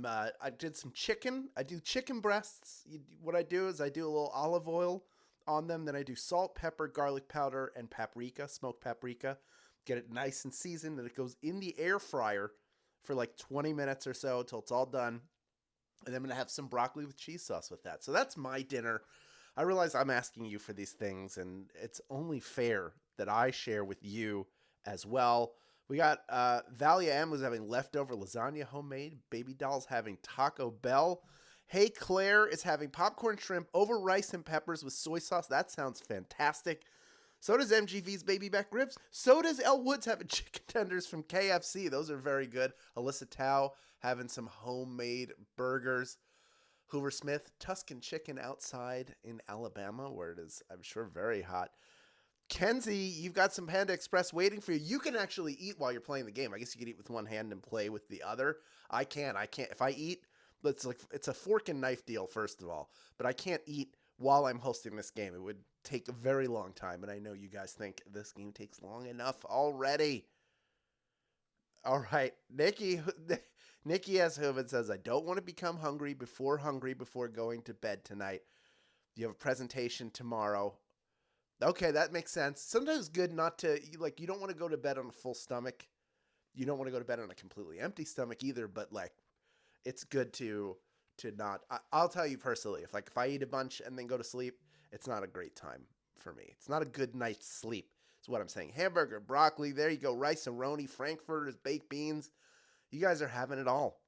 I did some chicken. I do chicken breasts. What I do is I do a little olive oil on them. Then I do salt, pepper, garlic powder, and paprika, smoked paprika. Get it nice and seasoned. Then it goes in the air fryer for like 20 minutes or so until it's all done. And then I'm going to have some broccoli with cheese sauce with that. So that's my dinner. I realize I'm asking you for these things, and it's only fair that I share with you as well. We got Valia M was having leftover lasagna homemade. Baby Doll's having Taco Bell. Hey Claire is having popcorn shrimp over rice and peppers with soy sauce. That sounds fantastic. So does MGV's baby back ribs. So does El Woods having chicken tenders from KFC. Those are very good. Alyssa Tao having some homemade burgers. Hoover Smith, Tuscan chicken outside in Alabama, where it is, I'm sure, very hot. Kenzie, you've got some Panda Express waiting for you. You can actually eat while you're playing the game. I guess you could eat with one hand and play with the other. I can't. If I eat, it's a fork and knife deal, first of all. But I can't eat while I'm hosting this game. It would take a very long time, and I know you guys think this game takes long enough already. All right, Nikki S. Hooven says, I don't want to become hungry before going to bed tonight. You have a presentation tomorrow. Okay, that makes sense. Sometimes it's good not to, you don't want to go to bed on a full stomach. You don't want to go to bed on a completely empty stomach either, but it's good to not. I'll tell you personally, if I eat a bunch and then go to sleep, it's not a great time for me. It's not a good night's sleep. Is what I'm saying. Hamburger, broccoli, there you go. Rice-a-roni, frankfurters, baked beans. You guys are having it all.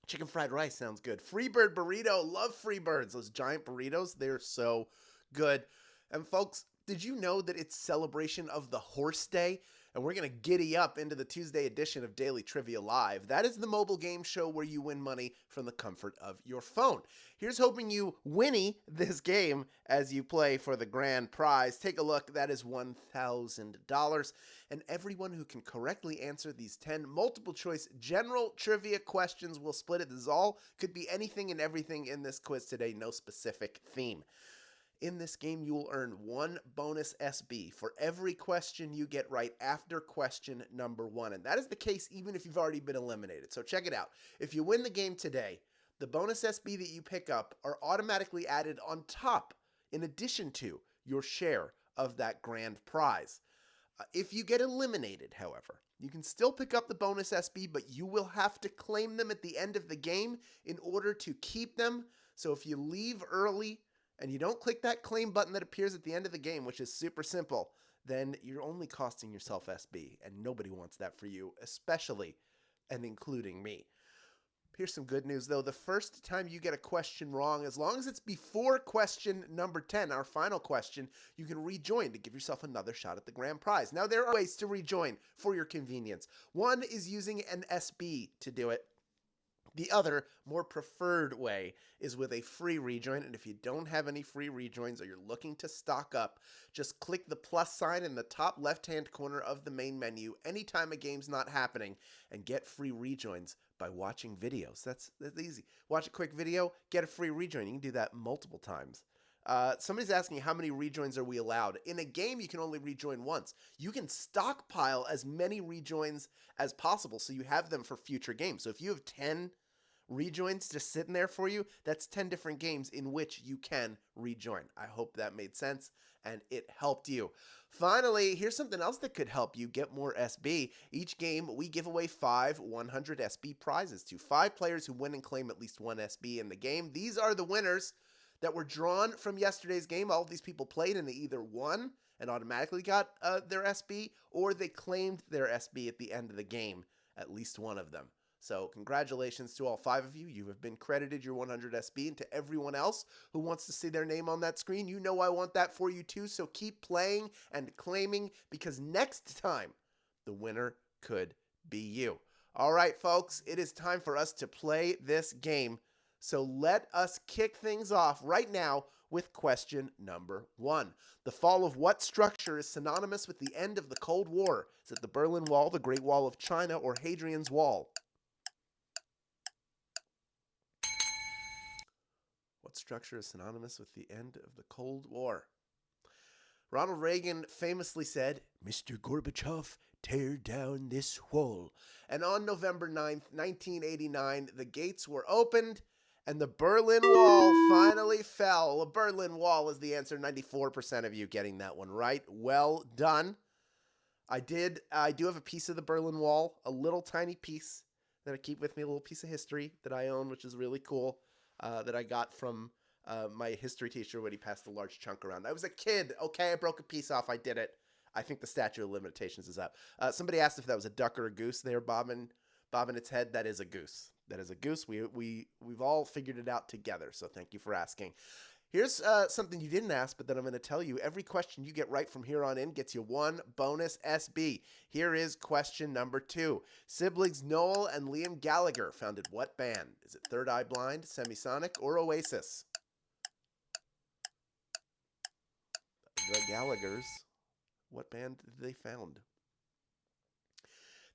Chicken fried rice sounds good. Freebird burrito. Love Freebirds. Those giant burritos, they're so good. And folks, did you know that it's celebration of the Horse Day? And we're going to giddy up into the Tuesday edition of Daily Trivia Live. That is the mobile game show where you win money from the comfort of your phone. Here's hoping you winnie this game as you play for the grand prize. Take a look. That is $1,000. And everyone who can correctly answer these 10 multiple choice general trivia questions will split it. This is all. Could be anything and everything in this quiz today. No specific theme. In this game, you will earn 1 bonus SB for every question you get right after question number 1. And that is the case even if you've already been eliminated. So check it out. If you win the game today, the bonus SB that you pick up are automatically added on top, in addition to your share of that grand prize. If you get eliminated, however, you can still pick up the bonus SB, but you will have to claim them at the end of the game in order to keep them. So if you leave early, and you don't click that claim button that appears at the end of the game, which is super simple, then you're only costing yourself SB, and nobody wants that for you, especially and including me. Here's some good news, though. The first time you get a question wrong, as long as it's before question number 10, our final question, you can rejoin to give yourself another shot at the grand prize. Now, there are ways to rejoin for your convenience. One is using an SB to do it. The other, more preferred way is with a free rejoin, and if you don't have any free rejoins or you're looking to stock up, just click the plus sign in the top left-hand corner of the main menu anytime a game's not happening and get free rejoins by watching videos. That's easy. Watch a quick video, get a free rejoin. You can do that multiple times. Somebody's asking how many rejoins are we allowed. In a game, you can only rejoin once. You can stockpile as many rejoins as possible so you have them for future games. So if you have 10 rejoins just sitting there for you, that's 10 different games in which you can rejoin. I hope that made sense and it helped you. Finally, here's something else that could help you get more SB. Each game, we give away 5 100 SB prizes to 5 players who win and claim at least 1 SB in the game. These are the winners that were drawn from yesterday's game. All of these people played and they either won and automatically got their SB, or they claimed their SB at the end of the game, at least one of them. So congratulations to all 5 of you. You have been credited your 100 SB, and to everyone else who wants to see their name on that screen, you know I want that for you too. So keep playing and claiming, because next time the winner could be you. All right, folks, it is time for us to play this game. So let us kick things off right now with question number 1. The fall of what structure is synonymous with the end of the Cold War? Is it the Berlin Wall, the Great Wall of China, or Hadrian's Wall? What structure is synonymous with the end of the Cold War? Ronald Reagan famously said, "Mr. Gorbachev, tear down this wall. And on November 9th, 1989, the gates were opened and the Berlin Wall finally fell. The Berlin Wall is the answer. 94% of you getting that one right. Well done. I do have a piece of the Berlin Wall, a little tiny piece that I keep with me, a little piece of history that I own, which is really cool, that I got from my history teacher when he passed a large chunk around. I was a kid. Okay, I broke a piece off. I did it. I think the statute of limitations is up. Somebody asked if that was a duck or a goose there, bobbing its head. That is a goose. That is a goose. We've all figured it out together, so thank you for asking. Here's something you didn't ask, but that I'm going to tell you. Every question you get right from here on in gets you one bonus SB. Here is question number 2. Siblings Noel and Liam Gallagher founded what band? Is it Third Eye Blind, Semisonic, or Oasis? The Gallaghers. What band did they found?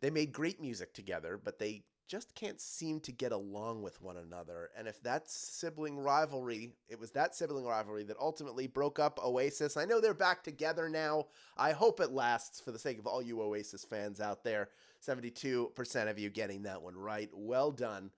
They made great music together, but they just can't seem to get along with one another. And if that's sibling rivalry, it was that sibling rivalry that ultimately broke up Oasis. I know they're back together now. I hope it lasts for the sake of all you Oasis fans out there. 72% of you getting that one right. Well done.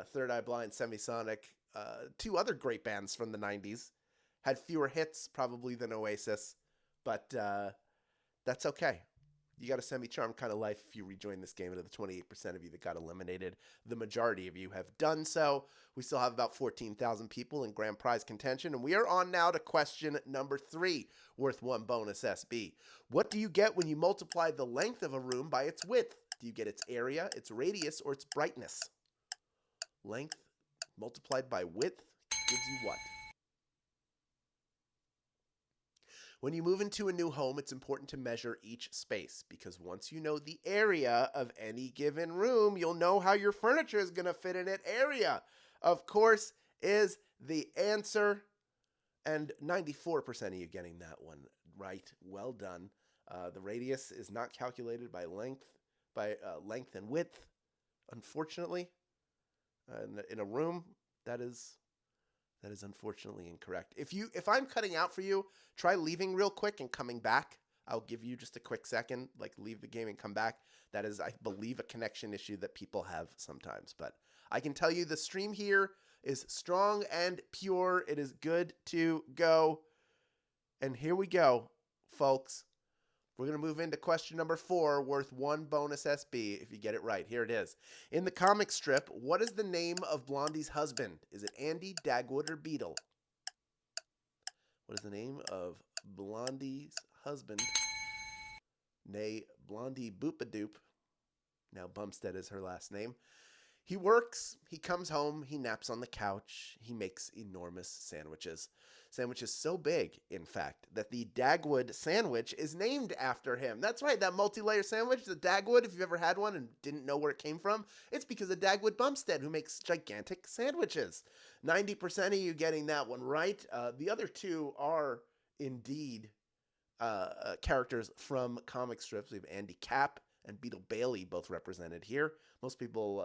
Third Eye Blind, Semisonic, two other great bands from the 90s. Had fewer hits probably than Oasis, but that's okay. You got a semi-charmed kind of life if you rejoin this game. Out of the 28% of you that got eliminated, the majority of you have done so. We still have about 14,000 people in grand prize contention, and we are on now to question number 3, worth one bonus SB. What do you get when you multiply the length of a room by its width? Do you get its area, its radius, or its brightness? Length multiplied by width gives you what? When you move into a new home, it's important to measure each space because once you know the area of any given room, you'll know how your furniture is going to fit in that area. Of course, is the answer. And 94% of you getting that one right. Well done. The radius is not calculated by length and width, unfortunately. In a room, that is unfortunately incorrect. If I'm cutting out for you, try leaving real quick and coming back. I'll give you just a quick second, like leave the game and come back. That is, I believe, a connection issue that people have sometimes. But I can tell you the stream here is strong and pure. It is good to go. And here we go, folks. We're going to move into question number 4, worth one bonus SB if you get it right. Here it is. In the comic strip, what is the name of Blondie's husband? Is it Andy, Dagwood, or Beetle? What is the name of Blondie's husband? Nay, Blondie Boopadoop. Now Bumstead is her last name. He works, he comes home, he naps on the couch, he makes enormous sandwiches. Sandwiches so big, in fact, that the Dagwood sandwich is named after him. That's right, that multi-layer sandwich, the Dagwood, if you've ever had one and didn't know where it came from, it's because of Dagwood Bumstead, who makes gigantic sandwiches. 90% of you getting that one right. The other two are indeed characters from comic strips. We have Andy Capp and Beetle Bailey both represented here. Most people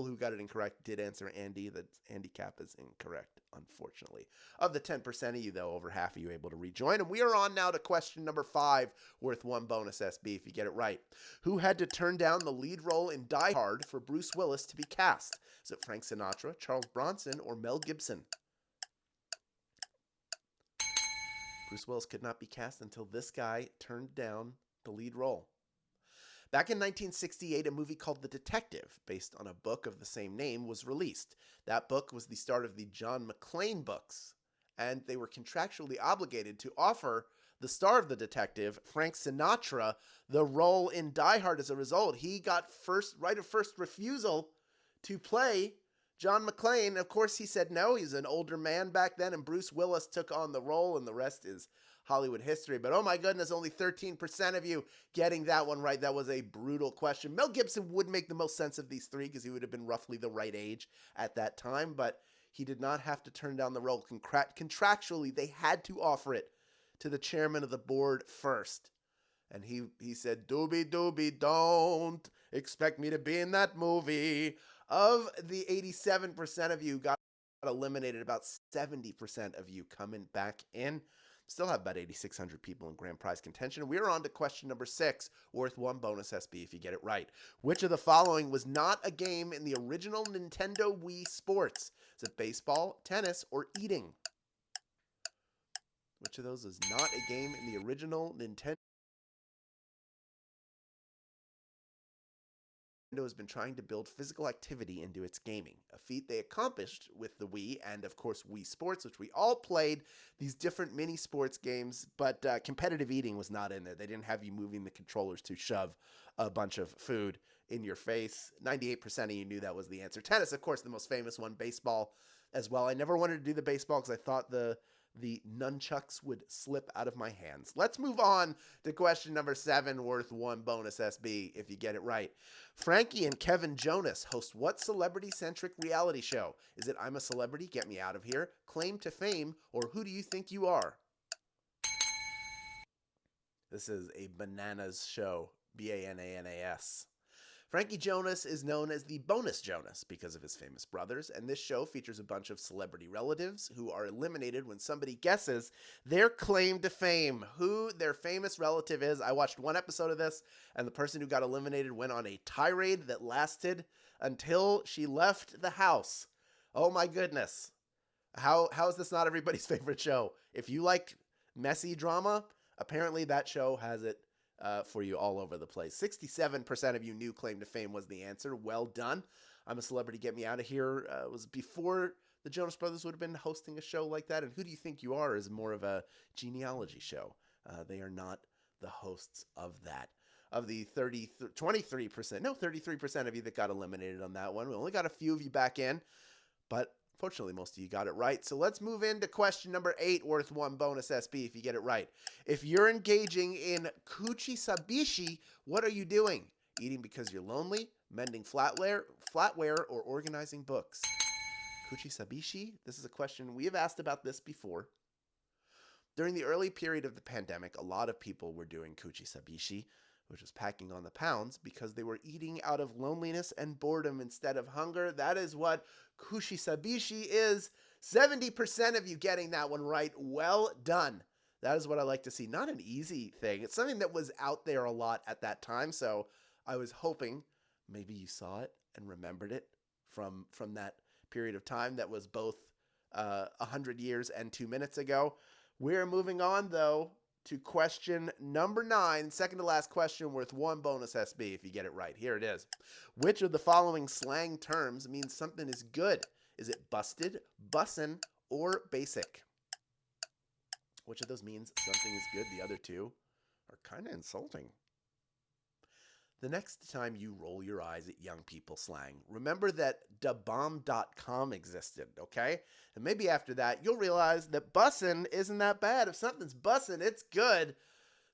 who got it incorrect did answer Andy. That Andy Capp is incorrect, unfortunately. Of the 10% of you, though, over half of you able to rejoin. And we are on now to question number 5, worth one bonus SB if you get it right. Who had to turn down the lead role in Die Hard for Bruce Willis to be cast? Is it Frank Sinatra, Charles Bronson, or Mel Gibson? Bruce Willis could not be cast until this guy turned down the lead role. Back in 1968, a movie called The Detective, based on a book of the same name, was released. That book was the start of the John McClane books, and they were contractually obligated to offer the star of The Detective, Frank Sinatra, the role in Die Hard. As a result, he got right of first refusal to play John McClane. Of course, he said no. He's an older man back then, and Bruce Willis took on the role, and the rest is Hollywood history. But oh my goodness, only 13% of you getting that one right. That was a brutal question. Mel Gibson would make the most sense of these three because he would have been roughly the right age at that time, but he did not have to turn down the role. Contractually, they had to offer it to the chairman of the board first. And he said, doobie, don't expect me to be in that movie. Of the 87% of you got eliminated, about 70% of you coming back in. Still have about 8,600 people in grand prize contention. We are on to question number 6, worth 1 bonus SB if you get it right. Which of the following was not a game in the original Nintendo Wii Sports? Is it baseball, tennis, or eating? Which of those is not a game in the original Nintendo has been trying to build physical activity into its gaming, a feat they accomplished with the Wii and, of course, Wii Sports, which we all played, these different mini sports games, but competitive eating was not in there. They didn't have you moving the controllers to shove a bunch of food in your face. 98% of you knew that was the answer. Tennis, of course, the most famous one. Baseball as well. I never wanted to do the baseball because I thought the nunchucks would slip out of my hands. Let's move on to question number 7, worth 1 bonus SB if you get it right. Frankie and Kevin Jonas host what celebrity-centric reality show? Is it I'm a Celebrity, Get Me Out of Here, Claim to Fame, or Who Do You Think You Are? This is a bananas show, Bananas. Frankie Jonas is known as the Bonus Jonas because of his famous brothers, and this show features a bunch of celebrity relatives who are eliminated when somebody guesses their claim to fame, who their famous relative is. I watched one episode of this, and the person who got eliminated went on a tirade that lasted until she left the house. Oh my goodness. How is this not everybody's favorite show? If you like messy drama, apparently that show has it for you all over the place. 67% of you knew claim to fame was the answer. Well done. I'm a Celebrity, Get Me Out of Here was before the Jonas Brothers would have been hosting a show like that. And Who Do You Think You Are is more of a genealogy show. They are not the hosts of that. Of the 33% of you that got eliminated on that one. We only got a few of you back in, but fortunately, most of you got it right. So let's move into question number 8, worth 1 bonus SB if you get it right. If you're engaging in kuchisabishi, what are you doing? Eating because you're lonely, mending flatware, or organizing books? Kuchisabishi? This is a question we have asked about this before. During the early period of the pandemic, a lot of people were doing kuchisabishi, which was packing on the pounds, because they were eating out of loneliness and boredom instead of hunger. That is what kushisabishi is. 70% of you getting that one right. Well done. That is what I like to see. Not an easy thing. It's something that was out there a lot at that time, so I was hoping maybe you saw it and remembered it from that period of time that was both 100 years and 2 minutes ago. We're moving on, though, to question number 9, second to last question, worth 1 bonus SB if you get it right. Here it is. Which of the following slang terms means something is good? Is it busted, bussin', or basic? Which of those means something is good? The other two are kind of insulting. The next time you roll your eyes at young people slang, remember that dabomb.com existed, okay? And maybe after that, you'll realize that bussin' isn't that bad. If something's bussin', it's good.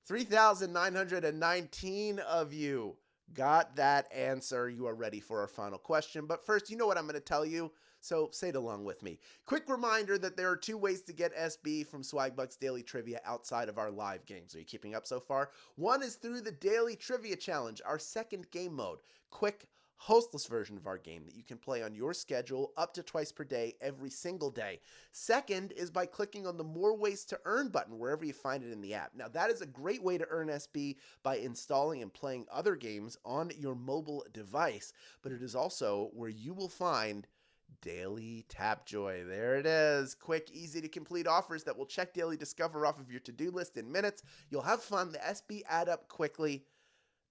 3,919 of you got that answer. You are ready for our final question. But first, you know what I'm going to tell you, so say it along with me. Quick reminder that there are 2 ways to get SB from Swagbucks Daily Trivia outside of our live games. Are you keeping up so far? One is through the Daily Trivia Challenge, our second game mode. Quick, hostless version of our game that you can play on your schedule up to twice per day, every single day. Second is by clicking on the More Ways to Earn button wherever you find it in the app. Now, that is a great way to earn SB by installing and playing other games on your mobile device, but it is also where you will find Daily Tapjoy. There it is. Quick, easy to complete offers that will check Daily Discover off of your to-do list in minutes. You'll have fun. The SB add up quickly.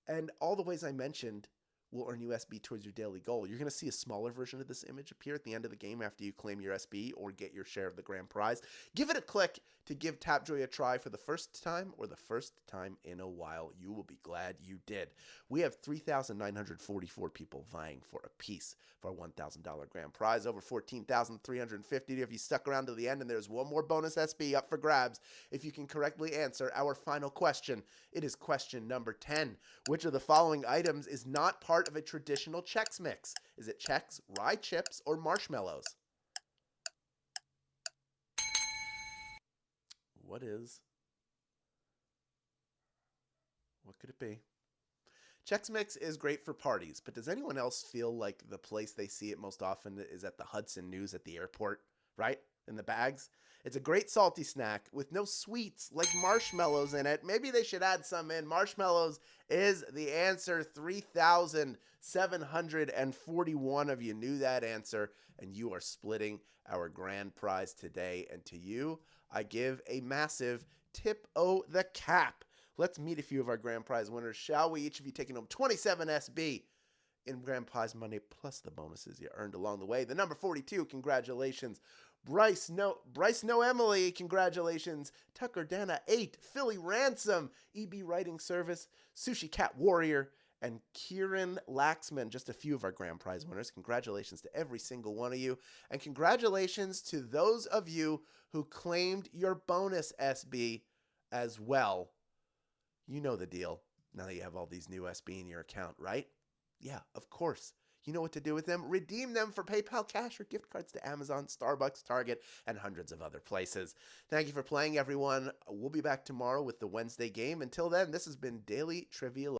And all the ways I mentioned will earn you SB towards your daily goal. You're going to see a smaller version of this image appear at the end of the game after you claim your SB or get your share of the grand prize. Give it a click to give Tapjoy a try for the first time or the first time in a while. You will be glad you did. We have 3,944 people vying for a piece of our $1,000 grand prize. Over 14,350 if you stuck around to the end, and there's one more bonus SB up for grabs if you can correctly answer our final question. It is question number 10. Which of the following items is not part of a traditional Chex Mix? Is it Chex, rye chips, or marshmallows? What could it be? Chex Mix is great for parties, but does anyone else feel like the place they see it most often is at the Hudson News at the airport right? In the bags. It's a great salty snack with no sweets like marshmallows in it. Maybe they should add some in. Marshmallows is the answer. 3,741 of you knew that answer, and you are splitting our grand prize today. And to you, I give a massive tip o' the cap. Let's meet a few of our grand prize winners, shall we? Each of you taking home 27 SB in grand prize money, plus the bonuses you earned along the way. The number 42, congratulations. Bryce No Emily, congratulations. Tucker Dana 8, Philly Ransom, EB Writing Service, Sushi Cat Warrior, and Kieran Laxman, just a few of our grand prize winners. Congratulations to every single one of you. And congratulations to those of you who claimed your bonus SB as well. You know the deal. Now that you have all these new SB in your account, right? Yeah, of course. You know what to do with them. Redeem them for PayPal cash or gift cards to Amazon, Starbucks, Target, and hundreds of other places. Thank you for playing, everyone. We'll be back tomorrow with the Wednesday game. Until then, this has been Daily Trivia.